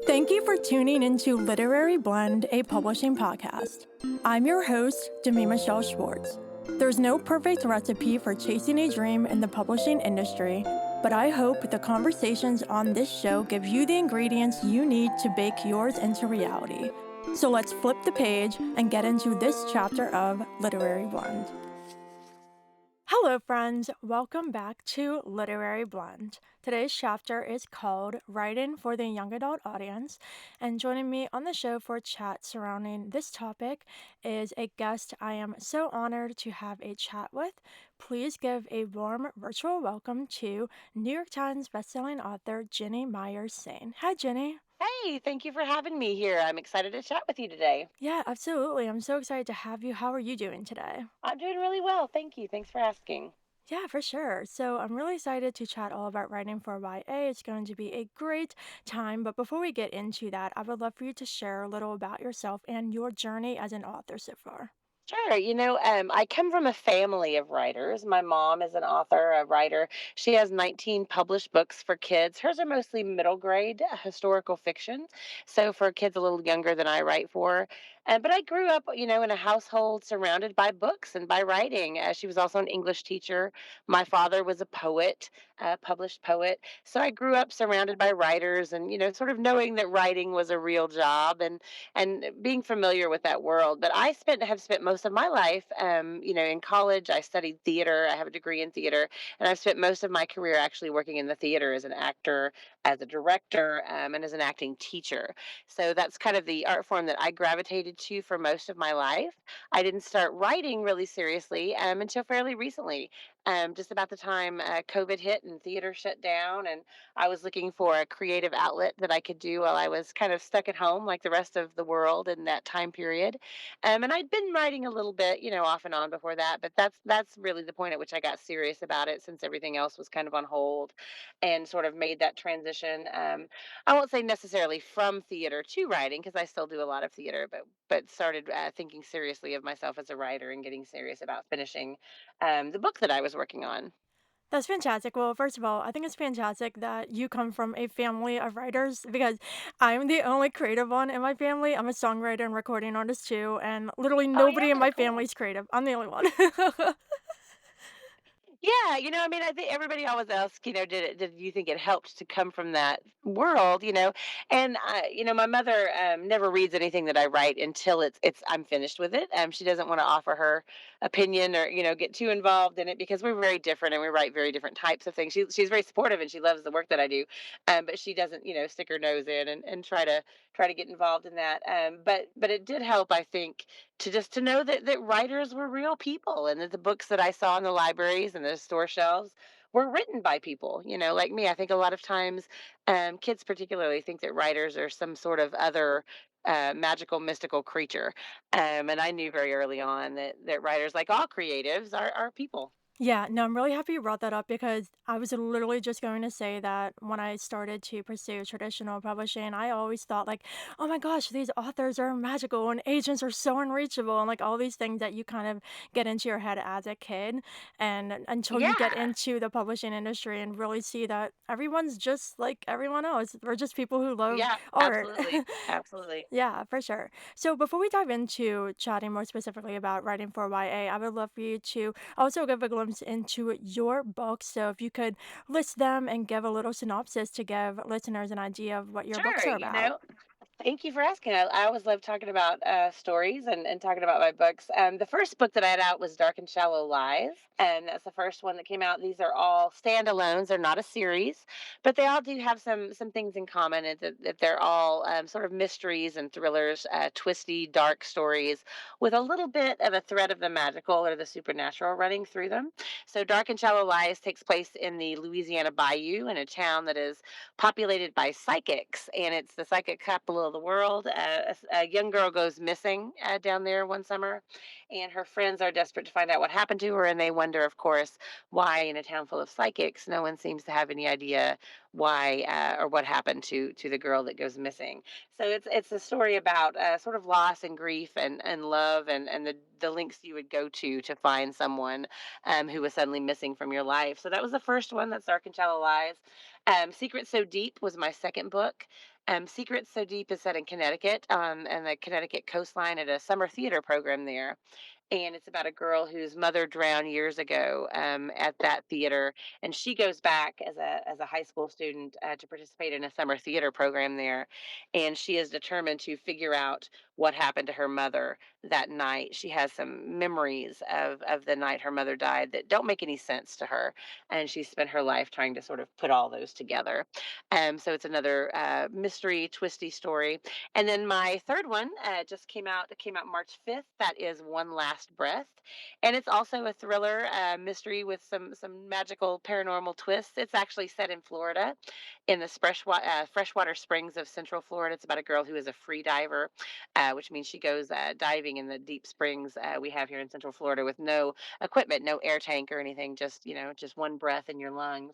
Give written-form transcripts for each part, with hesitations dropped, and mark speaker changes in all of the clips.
Speaker 1: Thank you for tuning into Literary Blend, a publishing podcast. I'm your host, Demi Michelle Schwartz. There's no perfect recipe for chasing a dream in the publishing industry, but I hope the conversations on this show give you the ingredients you need to bake yours into reality. So let's flip the page and get into this chapter of Literary Blend. Hello, friends. Welcome back to Literary Blend. Today's chapter is called Writing for the Young Adult Audience, and joining me on the show for a chat surrounding this topic is a guest I am so honored to have a chat with. Please give a warm virtual welcome to New York Times bestselling author Ginny Myers Sain. Hi, Ginny.
Speaker 2: Hey, thank you for having me here. I'm excited to chat with you today.
Speaker 1: Yeah, absolutely. I'm so excited to have you. How are you doing today?
Speaker 2: I'm doing really well. Thank you. Thanks for asking.
Speaker 1: Yeah, for sure. So I'm really excited to chat all about writing for YA. It's going to be a great time. But before we get into that, I would love for you to share a little about yourself and your journey as an author so far.
Speaker 2: Sure. I come from a family of writers. My mom is an author, a writer. She has 19 published books for kids. Hers are mostly middle grade historical fiction. So for kids a little younger than I write for. But I grew up, in a household surrounded by books and by writing. She was also an English teacher. My father was a poet, a published poet. So I grew up surrounded by writers and, sort of knowing that writing was a real job. And being familiar with that world. But have spent most of my life, in college. I studied theater. I have a degree in theater, and I've spent most of my career actually working in the theater as an actor, as a director, and as an acting teacher. So that's kind of the art form that I gravitated to for most of my life. I didn't start writing really seriously until fairly recently. Just about the time COVID hit and theater shut down, and I was looking for a creative outlet that I could do while I was kind of stuck at home, like the rest of the world in that time period. And I'd been writing a little bit, off and on before that, but that's really the point at which I got serious about it, since everything else was kind of on hold, and sort of made that transition. I won't say necessarily from theater to writing, because I still do a lot of theater, but started thinking seriously of myself as a writer and getting serious about finishing the book that I was working on.
Speaker 1: That's fantastic. Well, first of all, I think it's fantastic that you come from a family of writers because I'm the only creative one in my family. I'm a songwriter and recording artist too, and literally
Speaker 2: Oh
Speaker 1: nobody in
Speaker 2: yeah,
Speaker 1: my family
Speaker 2: cool.
Speaker 1: is creative. I'm the only one.
Speaker 2: Yeah, I think everybody always asks, did you think it helped to come from that world, And my mother never reads anything that I write until I'm finished with it. She doesn't want to offer her opinion or get too involved in it, because we're very different and we write very different types of things. She's very supportive and she loves the work that I do, but she doesn't stick her nose in and try to get involved in that. But it did help, I think, to know that writers were real people, and that the books that I saw in the libraries and the store shelves were written by people, like me. I think a lot of times, kids particularly think that writers are some sort of other magical, mystical creature. And I knew very early on that writers, like all creatives, are people.
Speaker 1: Yeah, no, I'm really happy you brought that up because I was literally just going to say that when I started to pursue traditional publishing, I always thought like, oh my gosh, these authors are magical and agents are so unreachable and like all these things that you kind of get into your head as a kid. And until you get
Speaker 2: Yeah.
Speaker 1: into the publishing industry and really see that everyone's just like everyone else. We're just people who love
Speaker 2: Yeah,
Speaker 1: art.
Speaker 2: absolutely. Absolutely.
Speaker 1: Yeah, for sure. So before we dive into chatting more specifically about writing for YA, I would love for you to also give a glimpse into your books. So if you could list them and give a little synopsis to give listeners an idea of what your books
Speaker 2: Sure.
Speaker 1: are about.
Speaker 2: Thank you for asking. I always love talking about stories and talking about my books. The first book that I had out was Dark and Shallow Lies, and that's the first one that came out. These are all standalones; they're not a series, but they all do have some things in common. And that they're all sort of mysteries and thrillers, twisty, dark stories with a little bit of a thread of the magical or the supernatural running through them. So, Dark and Shallow Lies takes place in the Louisiana Bayou, in a town that is populated by psychics, and it's the psychic capital of the world. A young girl goes missing down there one summer, and her friends are desperate to find out what happened to her, and they wonder, of course, why in a town full of psychics, no one seems to have any idea why or what happened to the girl that goes missing. So it's a story about sort of loss and grief and love, and the lengths you would go to find someone who was suddenly missing from your life. So that was the first one. That's Dark and Shallow Lies. Secret So Deep was my second book. Secrets So Deep is set in Connecticut, and the Connecticut coastline at a summer theater program there. And it's about a girl whose mother drowned years ago at that theater, and she goes back as a high school student to participate in a summer theater program there, and she is determined to figure out what happened to her mother that night. She has some memories of the night her mother died that don't make any sense to her, and she spent her life trying to sort of put all those together. So it's another mystery, twisty story. And then my third one just came out. It came out March 5th. That is One Last Breath, and it's also a thriller mystery with some magical paranormal twists. It's actually set in Florida, in the freshwater springs of Central Florida. It's about a girl who is a free diver, which means she goes diving in the deep springs we have here in Central Florida with no equipment, no air tank or anything, just just one breath in your lungs.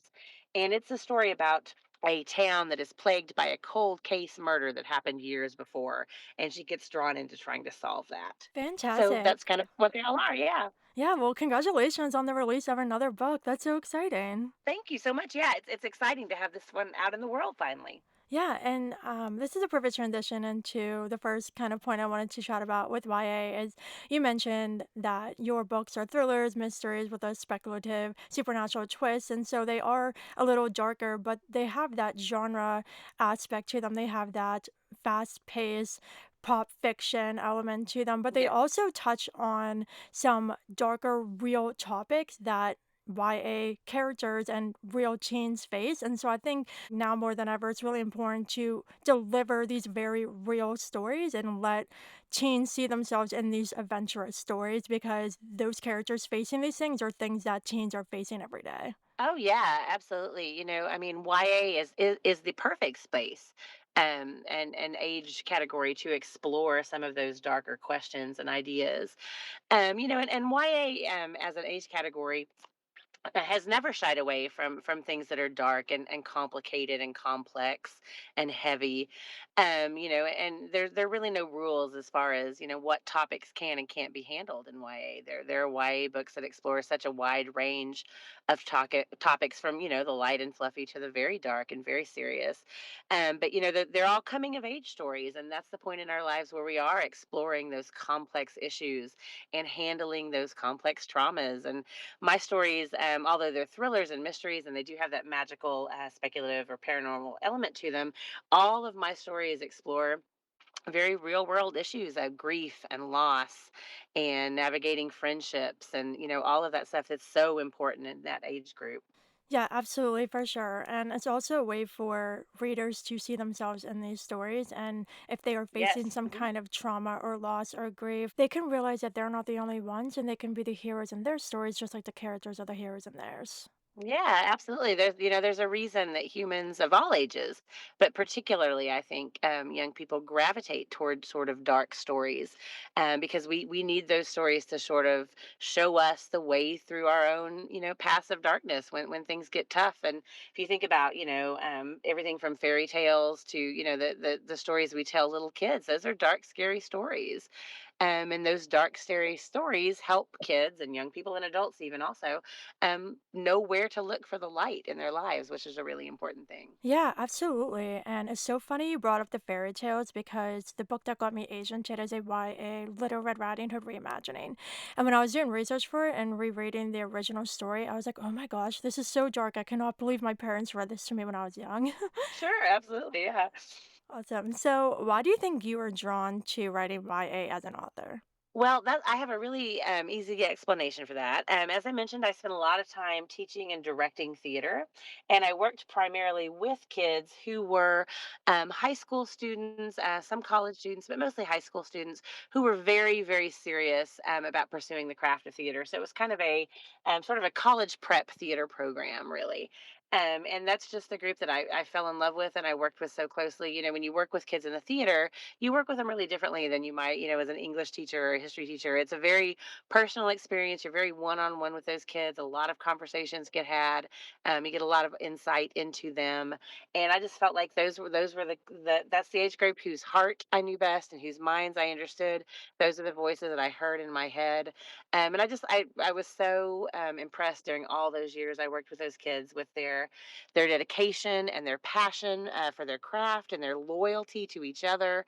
Speaker 2: And it's a story about a town that is plagued by a cold case murder that happened years before, and she gets drawn into trying to solve that. So that's
Speaker 1: Fantastic.
Speaker 2: kind of what they all are. Yeah.
Speaker 1: Yeah, well, congratulations on the release of another book. That's so exciting.
Speaker 2: Thank you so much. Yeah, it's exciting to have this one out in the world finally.
Speaker 1: Yeah, and this is a perfect transition into the first kind of point I wanted to chat about with YA is you mentioned that your books are thrillers, mysteries with a speculative supernatural twist, and so they are a little darker, but they have that genre aspect to them. They have that fast-paced pop fiction element to them, but they
Speaker 2: Yes.
Speaker 1: also touch on some darker real topics that YA characters and real teens face. And so I think now more than ever, it's really important to deliver these very real stories and let teens see themselves in these adventurous stories because those characters facing these things are things that teens are facing every day.
Speaker 2: Oh yeah, absolutely. I mean, YA is the perfect space and age category to explore some of those darker questions and ideas. And YA as an age category has never shied away from things that are dark and complicated and complex and heavy. And there are really no rules as far as what topics can and can't be handled in YA. There are YA books that explore such a wide range of topics, from the light and fluffy to the very dark and very serious. But they're all coming of age stories, and that's the point in our lives where we are exploring those complex issues and handling those complex traumas. And my stories, although they're thrillers and mysteries, and they do have that magical, speculative, or paranormal element to them, all of my stories explore very real world issues of grief and loss and navigating friendships and all of that stuff that's so important in that age group.
Speaker 1: Yeah, absolutely, for sure. And it's also a way for readers to see themselves in these stories. And if they are facing
Speaker 2: Yes.
Speaker 1: some kind of trauma or loss or grief, they can realize that they're not the only ones and they can be the heroes in their stories, just like the characters are the heroes in theirs.
Speaker 2: Yeah, absolutely. There's a reason that humans of all ages, but particularly I think young people gravitate toward sort of dark stories, because we need those stories to sort of show us the way through our own paths of darkness when things get tough. And if you think about everything from fairy tales to the stories we tell little kids, those are dark, scary stories. And those dark, scary stories help kids and young people and adults even also know where to look for the light in their lives, which is a really important thing.
Speaker 1: Yeah, absolutely. And it's so funny you brought up the fairy tales because the book that got me Asian Kid is a YA Little Red Riding Hood reimagining. And when I was doing research for it and rereading the original story, I was like, oh my gosh, this is so dark. I cannot believe my parents read this to me when I was young.
Speaker 2: Sure, absolutely, yeah.
Speaker 1: Awesome. So, why do you think you were drawn to writing YA as an author?
Speaker 2: Well, that I have a really easy explanation for that. As I mentioned, I spent a lot of time teaching and directing theater, and I worked primarily with kids who were high school students, some college students, but mostly high school students who were very, very serious about pursuing the craft of theater. So it was kind of a sort of a college prep theater program, really. And that's just the group that I fell in love with and I worked with so closely. When you work with kids in the theater, you work with them really differently than you might, as an English teacher or a history teacher. It's a very personal experience. You're very one on one with those kids. A lot of conversations get had. You get a lot of insight into them, and I just felt like those were the that's the age group whose heart I knew best and whose minds I understood. Those are the voices that I heard in my head, and I was so impressed during all those years I worked with those kids with their their dedication and their passion for their craft and their loyalty to each other.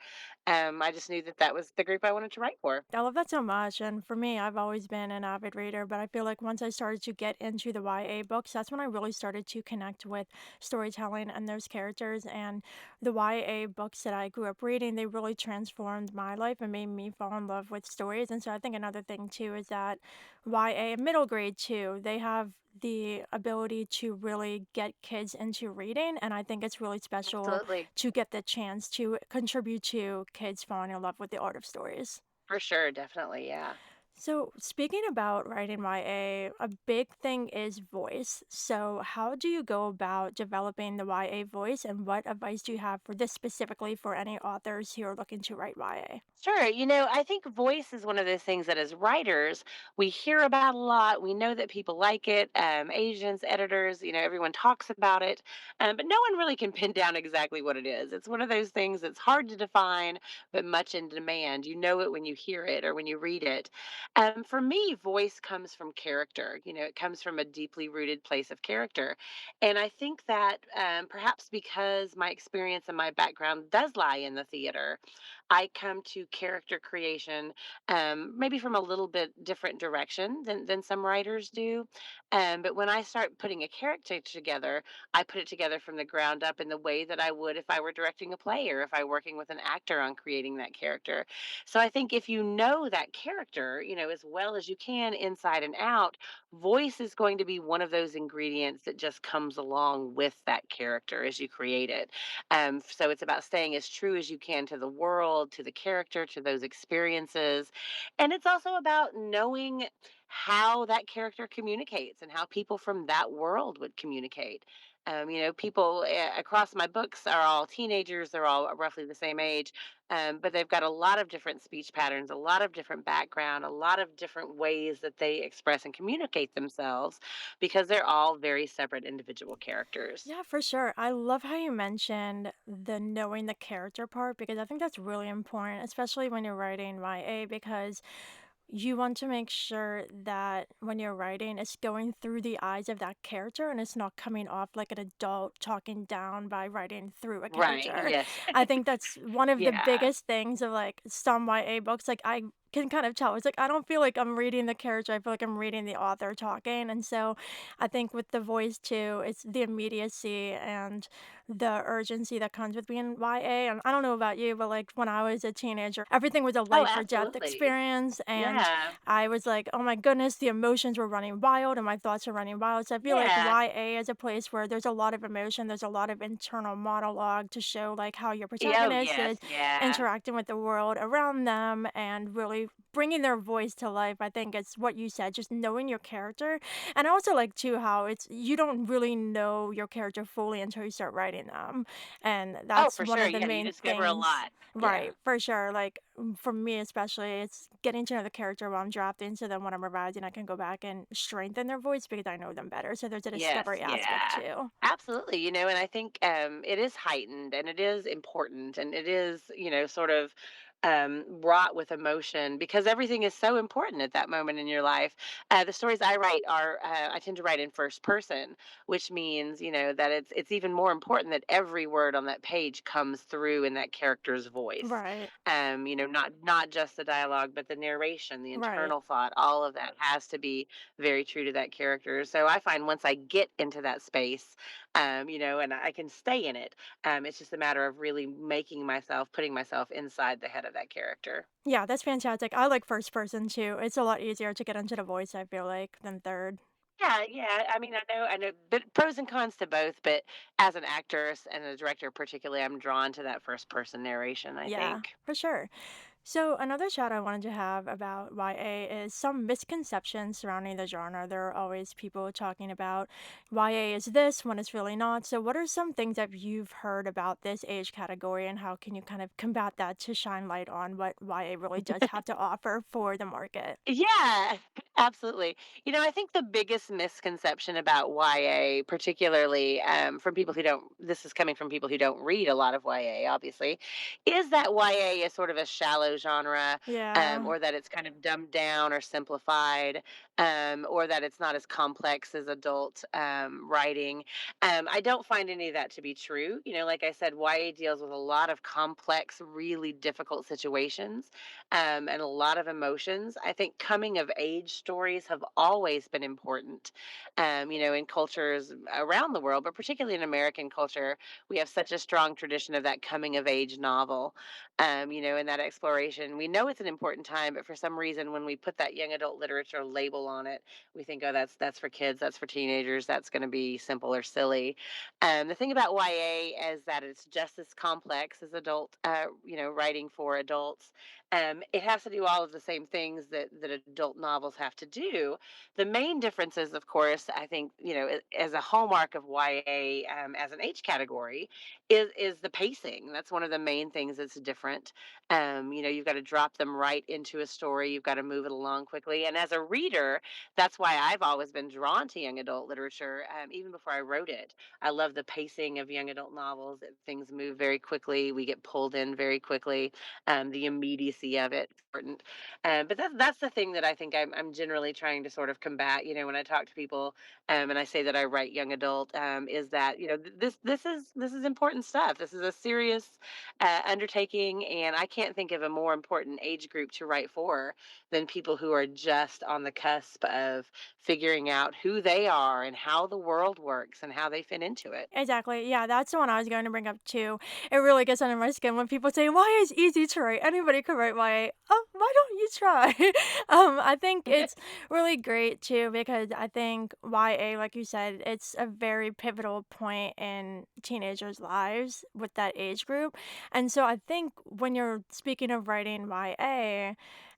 Speaker 2: I just knew that that was the group I wanted to write for.
Speaker 1: I love that so much. And for me, I've always been an avid reader, but I feel like once I started to get into the YA books, that's when I really started to connect with storytelling and those characters. And the YA books that I grew up reading, they really transformed my life and made me fall in love with stories. And so I think another thing too is that YA and middle grade too, they have the ability to really get kids into reading. And I think it's really special
Speaker 2: Absolutely.
Speaker 1: to get the chance to contribute to kids falling in love with the art of stories.
Speaker 2: For sure. Definitely. Yeah.
Speaker 1: So, speaking about writing YA, a big thing is voice. So, how do you go about developing the YA voice, and what advice do you have for this specifically for any authors who are looking to write YA?
Speaker 2: Sure. I think voice is one of those things that as writers, we hear about a lot. We know that people like it. Agents, editors, everyone talks about it. But no one really can pin down exactly what it is. It's one of those things that's hard to define, but much in demand. You know it when you hear it or when you read it. For me, voice comes from character. It comes from a deeply rooted place of character. And I think that perhaps because my experience and my background does lie in the theater, I come to character creation maybe from a little bit different direction than some writers do. But when I start putting a character together, I put it together from the ground up in the way that I would if I were directing a play or if I were working with an actor on creating that character. So I think if you know that character, as well as you can inside and out, voice is going to be one of those ingredients that just comes along with that character as you create it. So it's about staying as true as you can to the world, to the character, to those experiences. And it's also about knowing how that character communicates and how people from that world would communicate. People across my books are all teenagers, they're all roughly the same age, but they've got a lot of different speech patterns, a lot of different background, a lot of different ways that they express and communicate themselves because they're all very separate individual characters.
Speaker 1: Yeah, for sure. I love how you mentioned the knowing the character part because I think that's really important, especially when you're writing YA, because you want to make sure that when you're writing, it's going through the eyes of that character and it's not coming off like an adult talking down by writing through a
Speaker 2: Right.
Speaker 1: character.
Speaker 2: Yes.
Speaker 1: I think that's one of the
Speaker 2: Yeah.
Speaker 1: biggest things of like some YA books. Like, I can kind of tell. It's like I don't feel like I'm reading the character. I feel like I'm reading the author talking. And so I think with the voice too, it's the immediacy and the urgency that comes with being YA. And I don't know about you, but like when I was a teenager, everything was a
Speaker 2: Oh,
Speaker 1: life or death
Speaker 2: absolutely.
Speaker 1: experience. And
Speaker 2: Yeah.
Speaker 1: I was like, oh my goodness, the emotions were running wild and my thoughts were running wild. So I feel like
Speaker 2: Yeah.
Speaker 1: YA is a place where there's a lot of emotion, there's a lot of internal monologue to show like how your
Speaker 2: Oh,
Speaker 1: protagonist
Speaker 2: yes.
Speaker 1: is
Speaker 2: Yeah.
Speaker 1: interacting with the world around them and really bringing their voice to life. I think it's what you said, just knowing your character. And I also like too how it's you don't really know your character fully until you start writing them. And
Speaker 2: Oh,
Speaker 1: that's
Speaker 2: for
Speaker 1: one
Speaker 2: sure.
Speaker 1: of the
Speaker 2: Yeah, you
Speaker 1: main
Speaker 2: discover a
Speaker 1: things.
Speaker 2: lot.
Speaker 1: Right,
Speaker 2: Yeah.
Speaker 1: for sure. Like for me especially, it's getting to know the character while I'm drafting so then when I'm revising I can go back and strengthen their voice because I know them better. So there's a
Speaker 2: Yes,
Speaker 1: discovery aspect
Speaker 2: yeah.
Speaker 1: too.
Speaker 2: Absolutely, and I think it is heightened and it is important and it is, sort of wrought with emotion because everything is so important at that moment in your life. The stories I write I tend to write in first person, which means, that it's even more important that every word on that page comes through in that character's voice.
Speaker 1: Right.
Speaker 2: Not just the dialogue, but the narration, the
Speaker 1: Right.
Speaker 2: internal thought, all of that has to be very true to that character. So I find once I get into that space, and I can stay in it, it's just a matter of really putting myself inside the head of that character.
Speaker 1: Yeah, that's fantastic. I like first person too. It's a lot easier to get into the voice, I feel like, than third.
Speaker 2: Yeah, yeah. I mean, I know, but pros and cons to both. But as an actress and a director, particularly, I'm drawn to that first person narration. I
Speaker 1: Yeah,
Speaker 2: think.
Speaker 1: for sure. So another chat I wanted to have about YA is some misconceptions surrounding the genre. There are always people talking about YA is this when it's really not. So what are some things that you've heard about this age category and how can you kind of combat that to shine light on what YA really does have to offer for the market?
Speaker 2: Yeah, absolutely. I think the biggest misconception about YA, particularly from people who don't, this is coming from people who don't read a lot of YA, obviously, is that YA is sort of a shallow genre,
Speaker 1: Yeah.
Speaker 2: or that it's kind of dumbed down or simplified. or that it's not as complex as adult writing. I don't find any of that to be true. Like I said, YA deals with a lot of complex, really difficult situations, and a lot of emotions. I think coming of age stories have always been important, in cultures around the world, but particularly in American culture. We have such a strong tradition of that coming of age novel, and that exploration. We know it's an important time, but for some reason, when we put that young adult literature label on it, we think, oh, that's for kids, that's for teenagers, that's going to be simple or silly. The thing about YA is that it's just as complex as adult, writing for adults. It has to do all of the same things that adult novels have to do. The main differences, of course, I think, as a hallmark of YA, as an age category, is the pacing. That's one of the main things that's different. You've got to drop them right into a story. You've got to move it along quickly. And as a reader, that's why I've always been drawn to young adult literature, even before I wrote it. I love the pacing of young adult novels. That things move very quickly. We get pulled in very quickly. The immediacy of it important. But that's the thing that I think I'm generally trying to sort of combat. When I talk to people, and I say that I write young adult, is that this is important stuff. This is a serious undertaking, and I can't think of a more important age group to write for than people who are just on the cusp of figuring out who they are and how the world works and how they fit into it.
Speaker 1: Exactly. Yeah, that's the one I was going to bring up too. It really gets under my skin when people say YA is easy to write. Anybody could write YA. Oh, why don't you try? I think it's really great too because I think YA, like you said, it's a very pivotal point in teenagers' lives with that age group. And so I think when you're speaking of writing YA,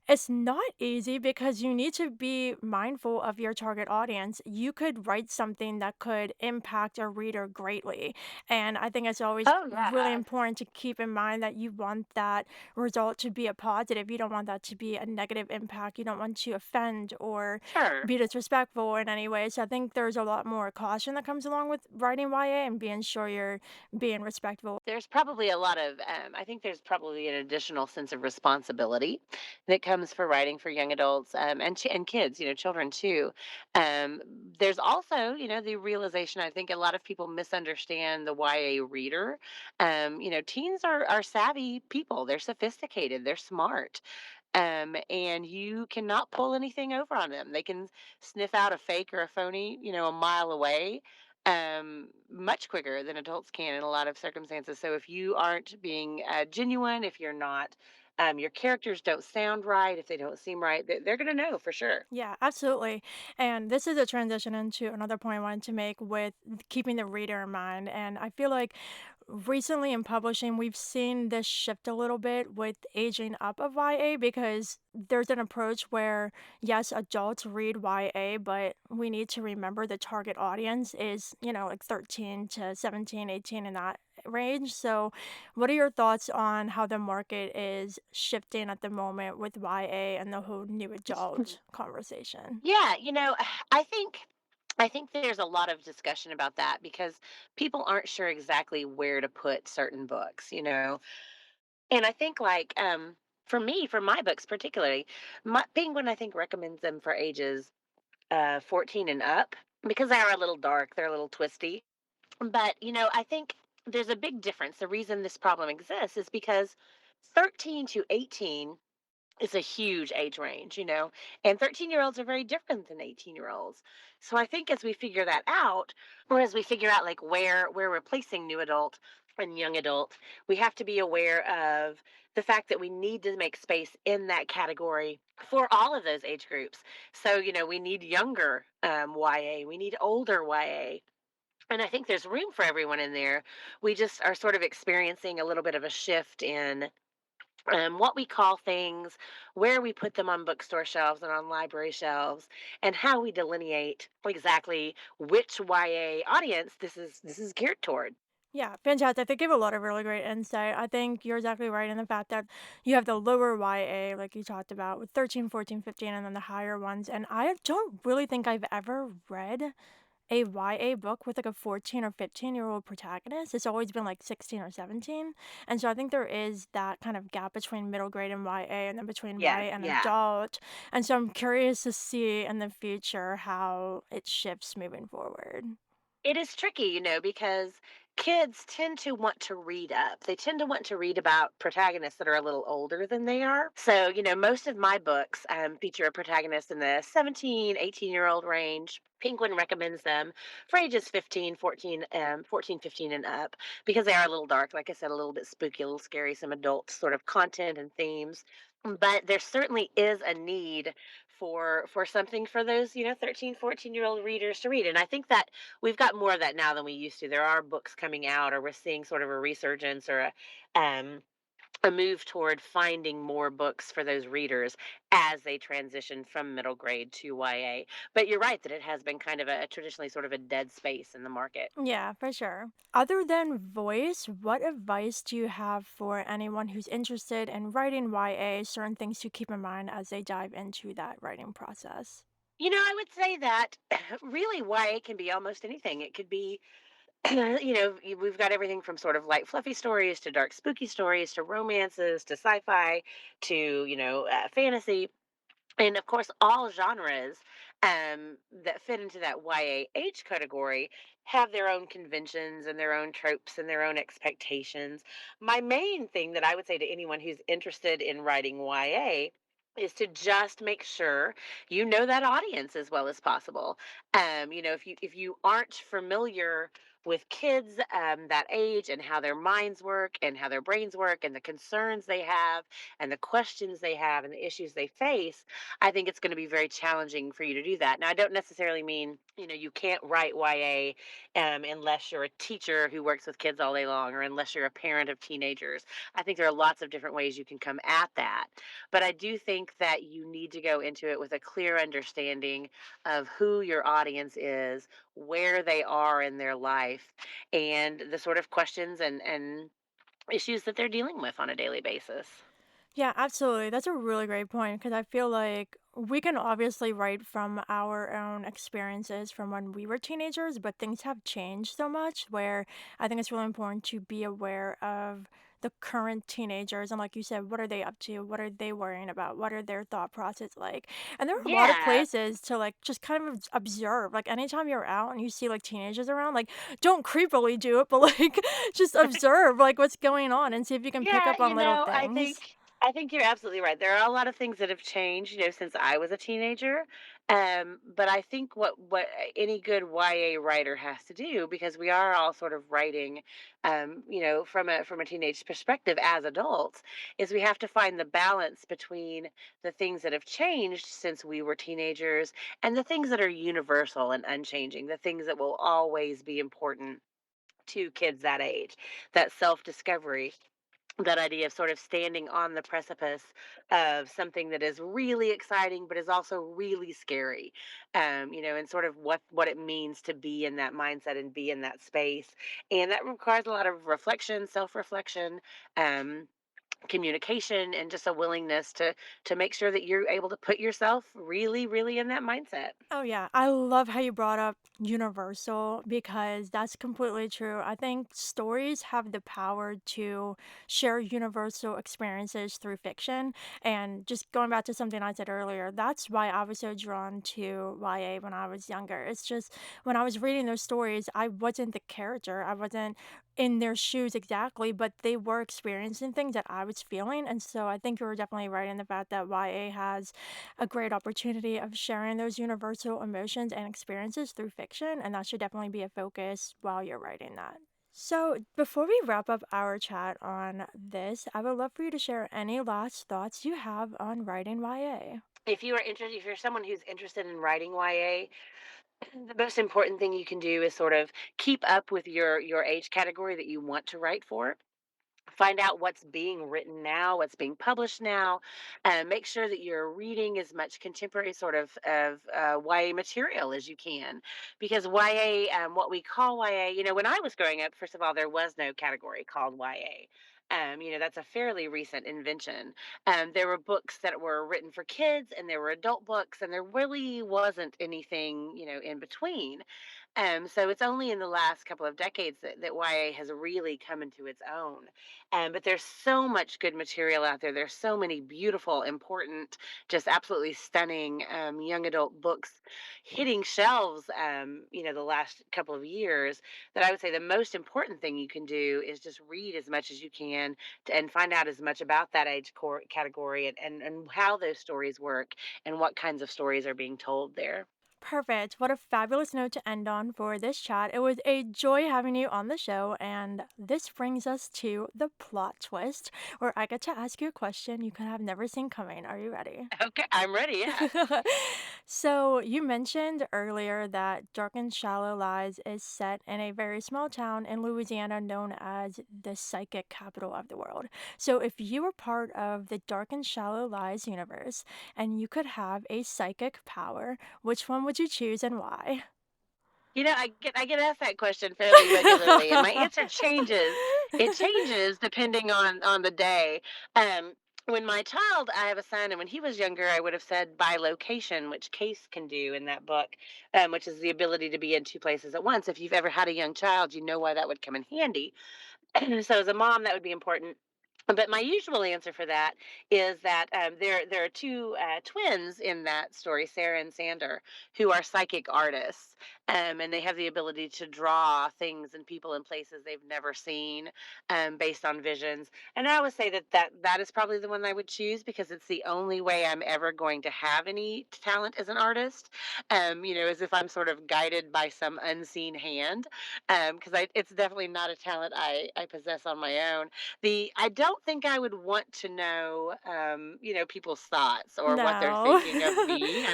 Speaker 1: it's not easy because you need to be mindful of your target audience. You could write something that could impact a reader greatly. And I think it's always
Speaker 2: Oh
Speaker 1: really
Speaker 2: yeah,
Speaker 1: important to keep in mind that you want that result to be a positive. You don't want that to be a negative impact. You don't want to offend or
Speaker 2: sure.
Speaker 1: be disrespectful in any way. So I think there's a lot more caution that comes along with writing YA and being sure you're being respectful.
Speaker 2: There's probably a lot of, I think there's probably an additional sense of responsibility that comes for writing for young adults, and kids, children too. Um, there's also, the realization. I think a lot of people misunderstand the YA reader. Teens are savvy people. They're sophisticated. They're smart. And you cannot pull anything over on them. They can sniff out a fake or a phony, a mile away, much quicker than adults can in a lot of circumstances. So if you aren't being genuine, if you're not, your characters don't sound right, if they don't seem right, they're going to know for sure.
Speaker 1: Yeah, absolutely. And this is a transition into another point I wanted to make with keeping the reader in mind. And I feel like recently in publishing, we've seen this shift a little bit with aging up of YA because there's an approach where, yes, adults read YA, but we need to remember the target audience is, like 13 to 17, 18 in that range. So, what are your thoughts on how the market is shifting at the moment with YA and the whole new adult conversation?
Speaker 2: Yeah, I think there's a lot of discussion about that because people aren't sure exactly where to put certain books. And I think like for me, for my books particularly, my Penguin I think recommends them for ages 14 and up because they are a little dark, they're a little twisty. But, I think there's a big difference. The reason this problem exists is because 13 to 18 is a huge age range, and 13-year-olds are very different than 18-year-olds. So I think as we figure that out, or as we figure out like where we're placing new adult and young adult, we have to be aware of the fact that we need to make space in that category for all of those age groups. So, we need younger YA, we need older YA, and I think there's room for everyone in there. We just are sort of experiencing a little bit of a shift in what we call things, where we put them on bookstore shelves and on library shelves, and how we delineate exactly which YA audience this is geared toward.
Speaker 1: Yeah, fantastic. They give a lot of really great insight. I think you're exactly right in the fact that you have the lower YA, like you talked about, with 13, 14, 15, and then the higher ones. And I don't really think I've ever read a YA book with like a 14 or 15-year-old protagonist. It's always been like 16 or 17. And so I think there is that kind of gap between middle grade and YA and then between
Speaker 2: Yeah,
Speaker 1: YA and
Speaker 2: yeah.
Speaker 1: adult. And so I'm curious to see in the future how it shifts moving forward.
Speaker 2: It is tricky, because kids tend to want to read up. They tend to want to read about protagonists that are a little older than they are. So, most of my books feature a protagonist in the 17, 18-year-old range. Penguin recommends them for ages 15, 14, 14, 15 and up because they are a little dark. Like I said, a little bit spooky, a little scary, some adult sort of content and themes. But there certainly is a need for something for those 13, 14-year-old readers to read, and I think that we've got more of that now than we used to. There are books coming out, or we're seeing sort of a resurgence or a move toward finding more books for those readers as they transition from middle grade to YA. But you're right that it has been kind of a traditionally sort of a dead space in the market.
Speaker 1: Yeah, for sure. Other than voice, what advice do you have for anyone who's interested in writing YA, certain things to keep in mind as they dive into that writing process?
Speaker 2: I would say that really YA can be almost anything. It could be we've got everything from sort of light, fluffy stories to dark, spooky stories to romances to sci fi to, fantasy. And of course, all genres that fit into that YA age category have their own conventions and their own tropes and their own expectations. My main thing that I would say to anyone who's interested in writing YA is to just make sure you know that audience as well as possible. If you aren't familiar with kids that age and how their minds work and how their brains work and the concerns they have and the questions they have and the issues they face, I think it's going to be very challenging for you to do that. Now, I don't necessarily mean, you can't write YA unless you're a teacher who works with kids all day long or unless you're a parent of teenagers. I think there are lots of different ways you can come at that. But I do think that you need to go into it with a clear understanding of who your audience is, where they are in their life, and the sort of questions and issues that they're dealing with on a daily basis.
Speaker 1: Yeah, absolutely. That's a really great point because I feel like we can obviously write from our own experiences from when we were teenagers, but things have changed so much where I think it's really important to be aware of the current teenagers and like you said, what are they up to? What are they worrying about? What are their thought process like? And there are a lot of
Speaker 2: Yeah.
Speaker 1: places to like just kind of observe. Like anytime you're out and you see like teenagers around, like don't creepily do it, but like just observe like what's going on and see if you can pick
Speaker 2: Yeah,
Speaker 1: up on little
Speaker 2: I
Speaker 1: things.
Speaker 2: think you're absolutely right. There are a lot of things that have changed, since I was a teenager. But I think what any good YA writer has to do, because we are all sort of writing, from a teenage perspective as adults, is we have to find the balance between the things that have changed since we were teenagers and the things that are universal and unchanging, the things that will always be important to kids that age, that self discovery, that idea of sort of standing on the precipice of something that is really exciting but is also really scary, and sort of what it means to be in that mindset and be in that space, and that requires a lot of reflection, self-reflection, um, communication, and just a willingness to make sure that you're able to put yourself really really in that mindset.
Speaker 1: Oh yeah, I love how you brought up universal because that's completely true. I think stories have the power to share universal experiences through fiction. And just going back to something I said earlier, that's why I was so drawn to YA when I was younger. It's just when I was reading those stories, I wasn't the character. I wasn't in their shoes exactly, but they were experiencing things that I was feeling. And so I think you were definitely right in the fact that YA has a great opportunity of sharing those universal emotions and experiences through fiction, and that should definitely be a focus while you're writing that. So, before we wrap up our chat on this, I would love for you to share any last thoughts you have on writing YA.
Speaker 2: If you're someone who's interested in writing YA, the most important thing you can do is sort of keep up with your age category that you want to write for. Find out what's being written now, what's being published now, and make sure that you're reading as much contemporary sort of YA material as you can, because YA, what we call YA, when I was growing up, first of all, there was no category called YA. That's a fairly recent invention. There were books that were written for kids, and there were adult books, and there really wasn't anything, in between. So it's only in the last couple of decades that YA has really come into its own. But there's so much good material out there. There's so many beautiful, important, just absolutely stunning young adult books hitting shelves, the last couple of years, that I would say the most important thing you can do is just read as much as you can and find out as much about that category, and how those stories work and what kinds of stories are being told there.
Speaker 1: Perfect. What a fabulous note to end on for this chat. It was a joy having you on the show, and this brings us to the plot twist, where I get to ask you a question you could have never seen coming. Are you ready?
Speaker 2: Okay, I'm ready. Yeah.
Speaker 1: So, you mentioned earlier that Dark and Shallow Lies is set in a very small town in Louisiana known as the psychic capital of the world. So, if you were part of the Dark and Shallow Lies universe and you could have a psychic power, which one would you choose and why?
Speaker 2: I get asked that question fairly regularly, and my answer changes. It changes depending on the day. Um, when my child, I have a son, and when he was younger, I would have said by location, which Case can do in that book, which is the ability to be in two places at once. If you've ever had a young child, you know why that would come in handy. So as a mom, that would be important. But my usual answer for that is that there are two twins in that story, Sarah and Sander, who are psychic artists, and they have the ability to draw things and people and places they've never seen, based on visions. And I would say that is probably the one I would choose because it's the only way I'm ever going to have any talent as an artist. As if I'm sort of guided by some unseen hand, because it's definitely not a talent I possess on my own. I don't think I would want to know, people's thoughts or what they're
Speaker 1: No.
Speaker 2: thinking of me,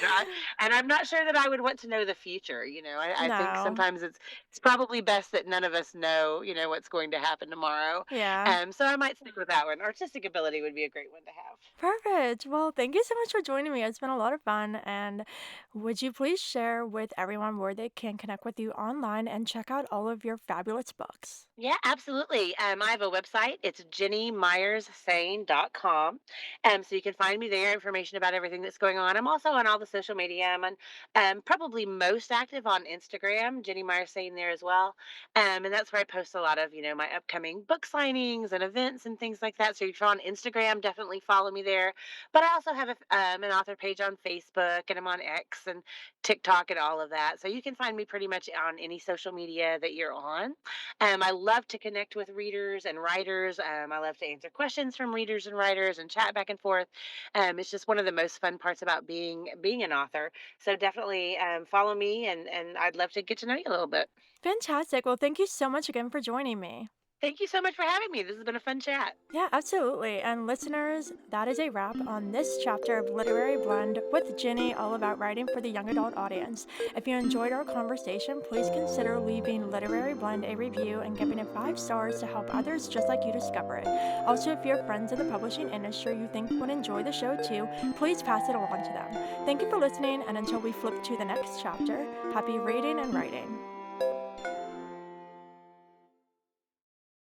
Speaker 2: and I'm not sure that I would want to know the future. I think
Speaker 1: No.
Speaker 2: sometimes it's probably best that none of us know, what's going to happen tomorrow.
Speaker 1: Yeah.
Speaker 2: So I might stick with that one. Artistic ability would be a great one to have.
Speaker 1: Perfect. Well, thank you so much for joining me. It's been a lot of fun. And would you please share with everyone where they can connect with you online and check out all of your fabulous books?
Speaker 2: Yeah, absolutely. I have a website. It's GinnyMyersSain.com. So you can find me there, information about everything that's going on. I'm also on all the social media. I'm on, probably most active on Instagram, Ginny Myers Sain there as well. And that's where I post a lot of, my upcoming book signings and events and things like that. So if you're on Instagram, definitely follow me there. But I also have an author page on Facebook, and I'm on X and TikTok and all of that. So you can find me pretty much on any social media that you're on. I love to connect with readers and writers. I love to answer questions from readers and writers and chat back and forth. It's just one of the most fun parts about being an author. So definitely follow me, and I'd love to get to know you a little bit.
Speaker 1: Fantastic. Well, thank you so much again for joining me.
Speaker 2: Thank you so much for having me. This has been a fun chat.
Speaker 1: Yeah, absolutely. And listeners, that is a wrap on this chapter of Literary Blend with Ginny, all about writing for the young adult audience. If you enjoyed our conversation, please consider leaving Literary Blend a review and giving it 5 stars to help others just like you discover it. Also, if you have friends in the publishing industry you think would enjoy the show too, please pass it along to them. Thank you for listening, and until we flip to the next chapter, happy reading and writing.